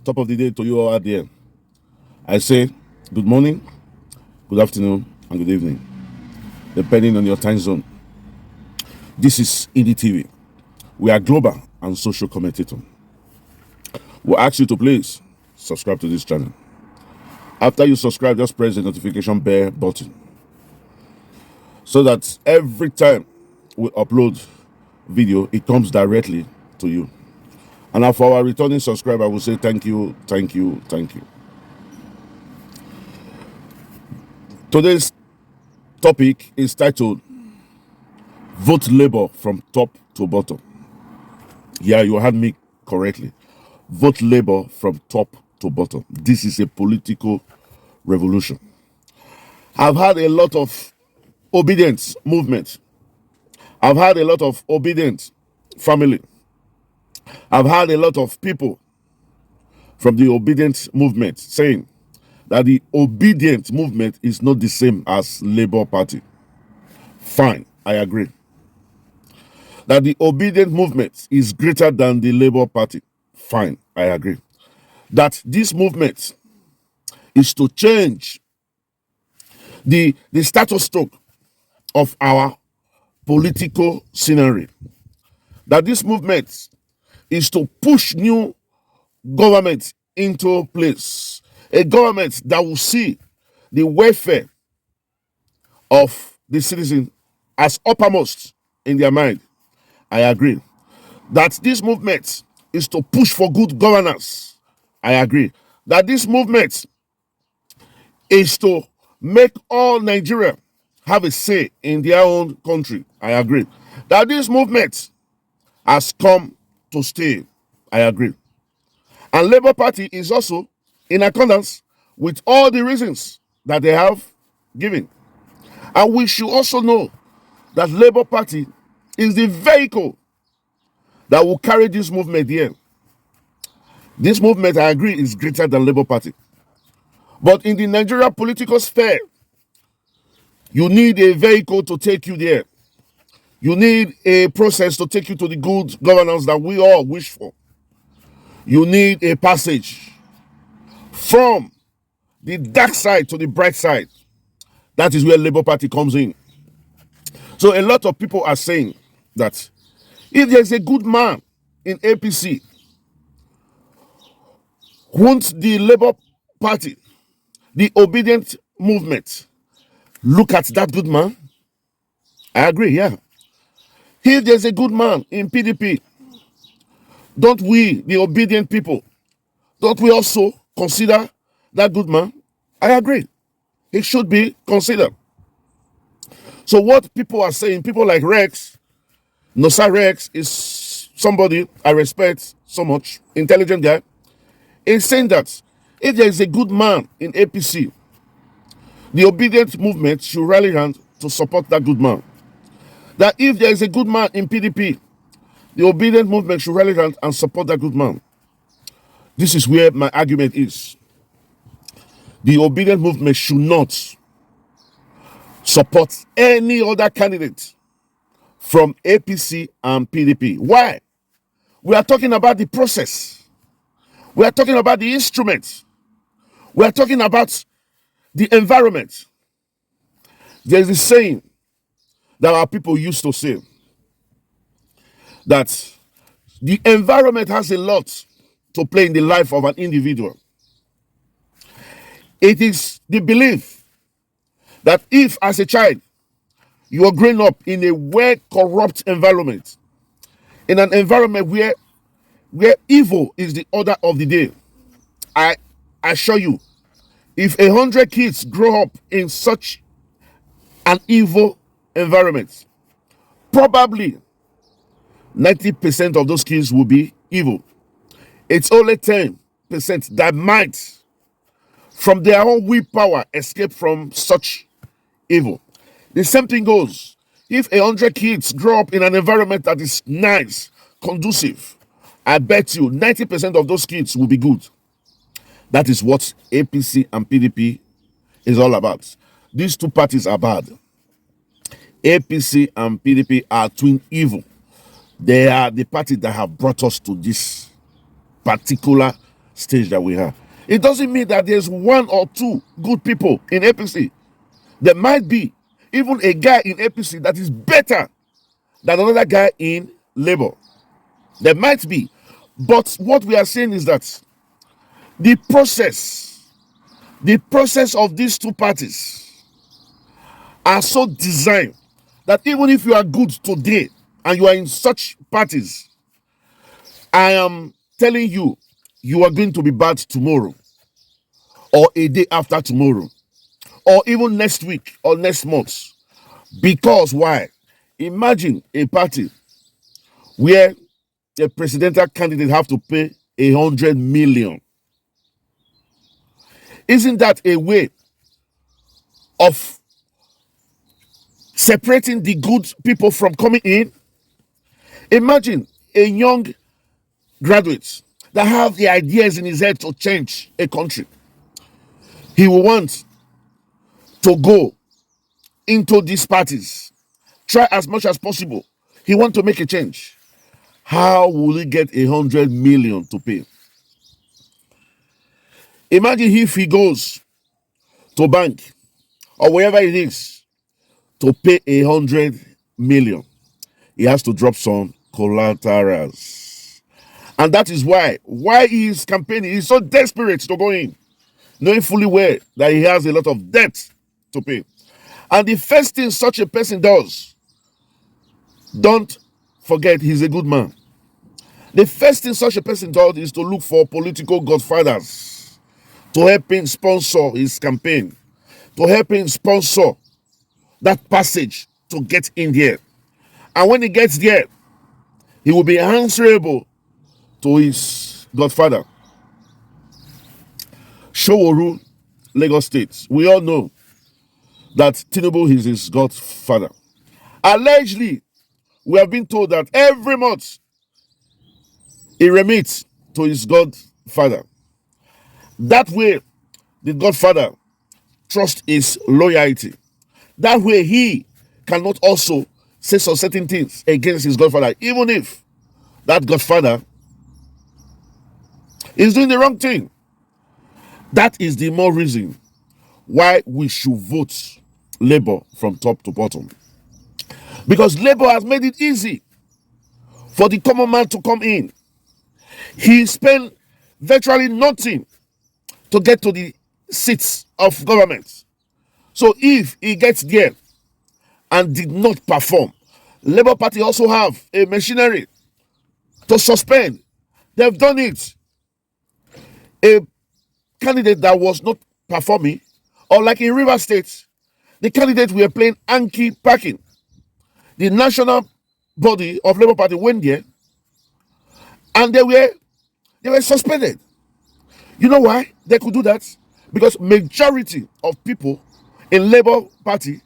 top of the day to you all out there. I say good morning, good afternoon, and good evening, depending on your time zone. This is EDTV. We are global and social commentator. We'll ask you to please subscribe to this channel. After you subscribe, just press the notification bell button so that every time we upload video, it comes directly to you. And for our returning subscriber, I will say thank you, thank you, thank you. Today's topic is titled Vote Labour from Top to Bottom. Yeah, you heard me correctly. Vote Labour from top to bottom. This is a political revolution. I've had a lot of Obidient movement. I've had a lot of Obidient family. I've had a lot of people from the Obidient movement saying that the Obidient movement is not the same as Labour Party. Fine, I agree. That the Obidient movement is greater than the Labour Party. Fine, I agree. That this movement is to change the status quo of our political scenery. That this movement is to push new government into place. A government that will see the welfare of the citizen as uppermost in their mind. I agree. That this movement is to push for good governance. I agree. That this movement is to make all Nigeria have a say in their own country. I agree. That this movement has come to stay. I agree. And Labour Party is also in accordance with all the reasons that they have given. And we should also know that Labour Party is the vehicle that will carry this movement here. This movement, I agree, is greater than Labour Party. But in the Nigeria political sphere, you need a vehicle to take you there. You need a process to take you to the good governance that we all wish for. You need a passage from the dark side to the bright side. That is where Labour Party comes in. So a lot of people are saying that if there's a good man in APC, won't the Labour Party, the Obidient movement, look at that good man? I agree, yeah. If there's a good man in PDP, don't we, the Obidient people, don't we also consider that good man? I agree. It should be considered. So what people are saying, people like Rex, Nosa Rex is somebody I respect so much, intelligent guy, is saying that if there is a good man in APC, the Obidient movement should rally around to support that good man. That if there is a good man in PDP, the Obidient movement should rally around and support that good man. This is where my argument is. The Obidient movement should not support any other candidate from APC and PDP. Why? We are talking about the process. We are talking about the instruments. We are talking about the environment. There's a saying that our people used to say that the environment has a lot to play in the life of an individual. It is the belief that if, as a child, you are growing up in a well-corrupt environment, in an environment where evil is the order of the day, I assure you, if 100 kids grow up in such an evil environment, probably 90% of those kids will be evil. It's only 10% that might, from their own willpower, escape from such evil. The same thing goes. If 100 kids grow up in an environment that is nice, conducive, I bet you 90% of those kids will be good. That is what APC and PDP is all about. These two parties are bad. APC and PDP are twin evil. They are the party that have brought us to this particular stage that we have. It doesn't mean that there's one or two good people in APC. There might be even a guy in APC that is better than another guy in Labour. There might be. But what we are saying is that the process of these two parties are so designed that even if you are good today and you are in such parties, I am telling you, you are going to be bad tomorrow or a day after tomorrow or even next week or next month. Because why? Imagine a party where a presidential candidate have to pay 100 million. Isn't that a way of separating the good people from coming in? Imagine a young graduate that have the ideas in his head to change a country. He will want to go into these parties, try as much as possible. He want to make a change. How will he get 100 million to pay? Imagine if he goes to bank or wherever it is to pay 100 million. He has to drop some collaterals. And that is why he is campaigning. He's so desperate to go in, knowing fully well that he has a lot of debt to pay. And the first thing such a person does, don't forget he's a good man. The first thing such a person does is to look for political godfathers to help him sponsor his campaign, to help him sponsor that passage to get in there. And when he gets there, he will be answerable to his godfather. Showoru, Lagos State. We all know that Tinubu is his godfather. Allegedly, we have been told that every month he remits to his godfather. That way, the godfather trusts his loyalty. That way, he cannot also say some certain things against his godfather, even if that godfather is doing the wrong thing. That is the more reason why we should vote Labour from top to bottom. Because Labour has made it easy for the common man to come in. He spent virtually nothing to get to the seats of government. So if he gets there and did not perform, Labour Party also have a machinery to suspend. They've done it. A candidate that was not performing, or like in River State, the candidates were playing Anki packing. The national body of Labour Party went there and they were suspended. You know why they could do that? Because majority of people in Labour Party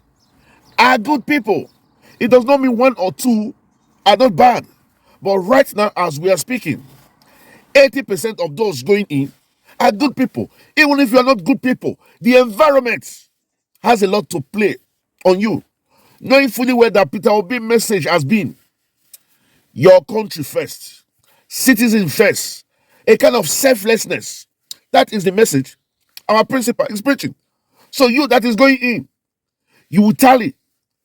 are good people. It does not mean one or two are not bad. But right now, as we are speaking, 80% of those going in are good people. Even if you are not good people, the environment has a lot to play on you. Knowing fully well that Peter Obi's message has been your country first, citizen first, a kind of selflessness. That is the message our principal is preaching. So you that is going in, you will tally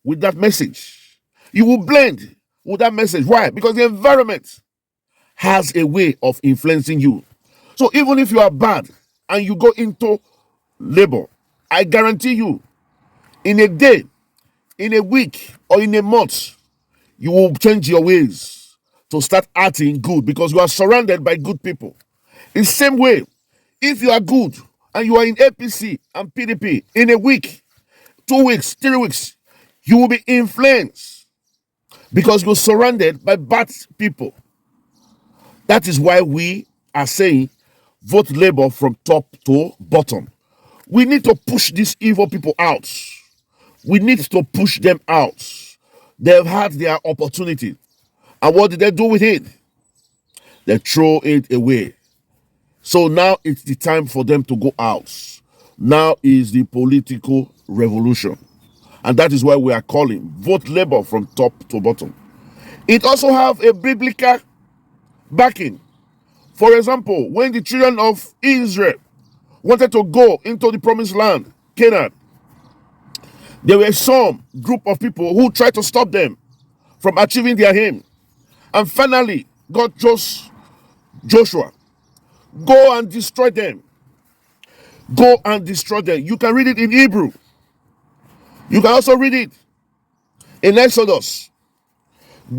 with that message. You will blend with that message. Why? Because the environment has a way of influencing you. So even if you are bad and you go into Labour, I guarantee you, in a day, in a week, or in a month, you will change your ways to start acting good because you are surrounded by good people. In the same way, if you are good and you are in APC and PDP, in a week, 2 weeks, 3 weeks, you will be influenced because you're surrounded by bad people. That is why we are saying vote Labour from top to bottom. We need to push these evil people out. We need to push them out. They've had their opportunity. And what did they do with it? They throw it away. So now it's the time for them to go out. Now is the political revolution. And that is why we are calling vote Labour from top to bottom. It also have a biblical backing For example, when the children of Israel wanted to go into the promised land, Canaan, there were some group of people who tried to stop them from achieving their aim. And finally, God chose Joshua. Go and destroy them. Go and destroy them. You can read it in Hebrew. You can also read it in Exodus.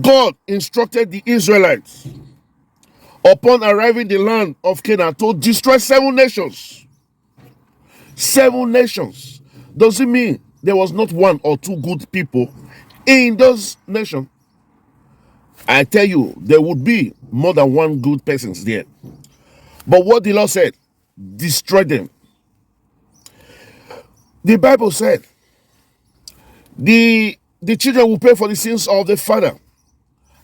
God instructed the Israelites upon arriving in the land of Canaan to destroy 7 nations. 7 nations. Does it mean there was not 1 or 2 good people in those nations? I tell you, there would be more than 1 good persons there. But what the Lord said, destroy them. The Bible said, the children will pay for the sins of the father,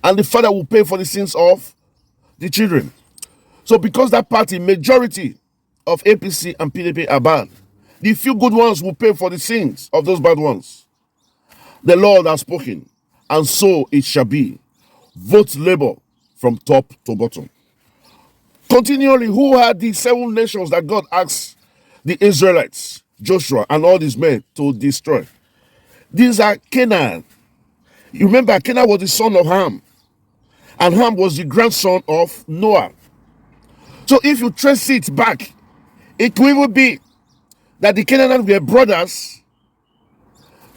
and the father will pay for the sins of the children. So because that party, majority of APC and PDP are bad, the few good ones will pay for the sins of those bad ones. The Lord has spoken, and so it shall be. Vote Labour from top to bottom. Continually, who are the 7 nations that God asked the Israelites, Joshua, and all these men to destroy? These are Canaan. You remember, Canaan was the son of Ham, and Ham was the grandson of Noah. So if you trace it back, it will even be that the Canaanites were brothers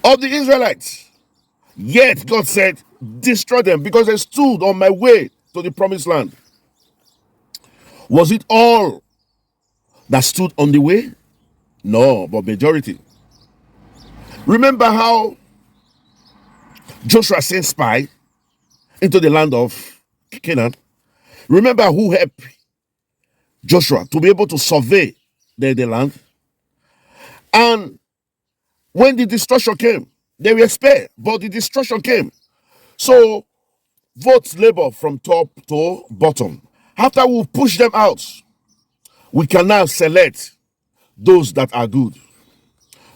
of the Israelites. Yet God said, destroy them because they stood on my way to the promised land. Was it all that stood on the way? No, but majority. Remember how Joshua sent spies into the land of Canaan? Remember who helped Joshua to be able to survey the land? And when the destruction came, they were spared, but the destruction came. So, vote Labour from top to bottom. After we push them out, we can now select those that are good,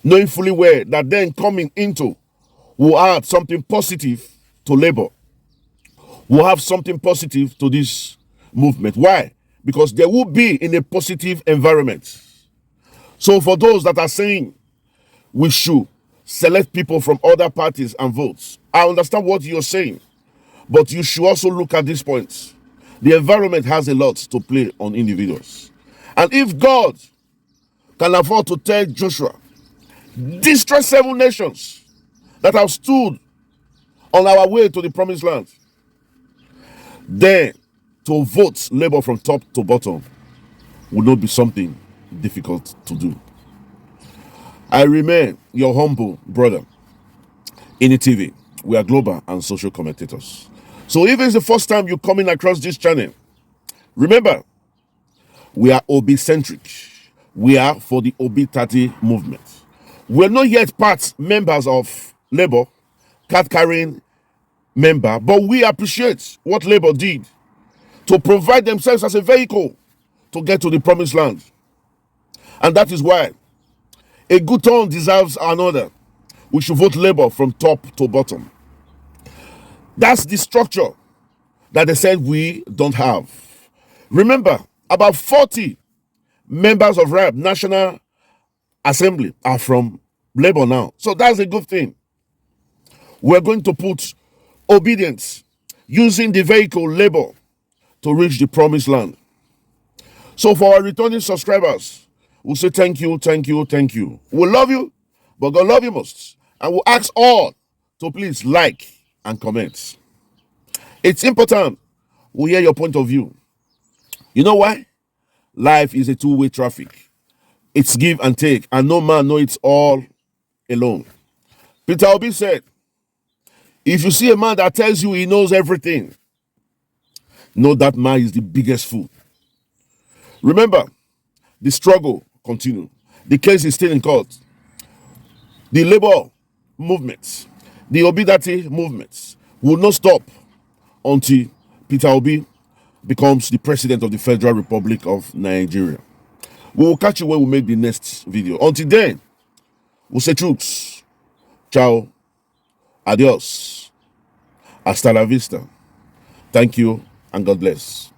knowing fully well that then coming into will add something positive to Labour. We'll have something positive to this movement. Why? Because they will be in a positive environment. So for those that are saying we should select people from other parties and votes, I understand what you're saying, but you should also look at these points. The environment has a lot to play on individuals. And if God can afford to tell Joshua, destroy 7 nations that have stood on our way to the promised land, then to vote Labour from top to bottom will not be something difficult to do. I remain your humble brother, Ini TV. We are global and social commentators. So if it's the first time you're coming across this channel, remember, we are Obi-centric. We are for the Obi-30 movement. We're not yet members of Labour, card-carrying member, but we appreciate what Labour did to provide themselves as a vehicle to get to the promised land. And that is why a good turn deserves another. We should vote Labour from top to bottom. That's the structure that they said we don't have. Remember, about 40 members of RAB, National Assembly, are from Labour now. So that's a good thing. We're going to put Obidient using the vehicle Labour to reach the promised land. So for our returning subscribers, we'll say thank you, thank you, thank you. We love you, but God love you most. And we'll ask all to please like and comment. It's important we hear your point of view. You know why? Life is a two-way traffic. It's give and take, and no man knows it all alone. Peter Obi said, if you see a man that tells you he knows everything, know that man is the biggest fool. Remember, the struggle continues. The case is still in court. The Labour movements, the Obidient movements will not stop until Peter Obi becomes the president of the Federal Republic of Nigeria. We will catch you when we make the next video. Until then, we'll say truths. Ciao. Adios. Hasta la vista. Thank you and God bless.